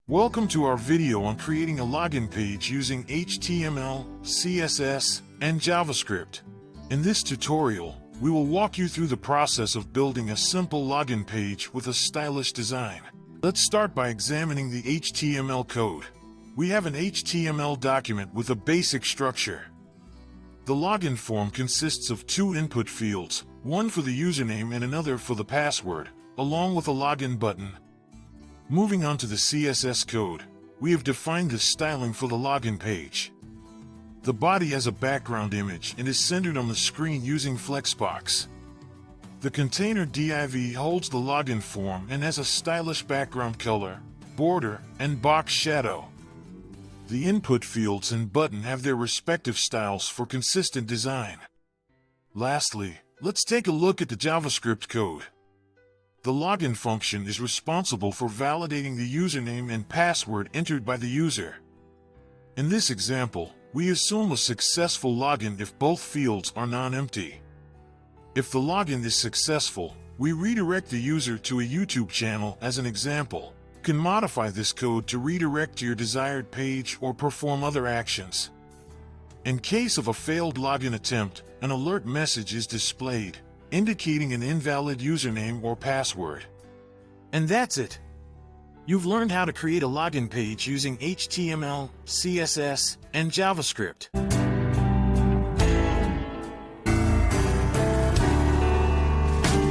Welcome to our video on creating a login page using HTML, CSS, and JavaScript. In this tutorial, we will walk you through the process of building a simple login page with a stylish design. Let's start by examining the HTML code. We have an HTML document with a basic structure. The login form consists of two input fields, one for the username and another for the password, along with a login button. Moving on to the CSS code, we have defined the styling for the login page. The body has a background image and is centered on the screen using Flexbox. The container div holds the login form and has a stylish background color, border, and box shadow. The input fields and button have their respective styles for consistent design. Lastly, let's take a look at the JavaScript code. The login function is responsible for validating the username and password entered by the user. In this example, we assume a successful login if both fields are non-empty. If the login is successful, we redirect the user to a YouTube channel as an example. You can modify this code to redirect to your desired page or perform other actions. In case of a failed login attempt, an alert message is displayed, indicating an invalid username or password. And that's it. You've learned how to create a login page using HTML, CSS, and JavaScript.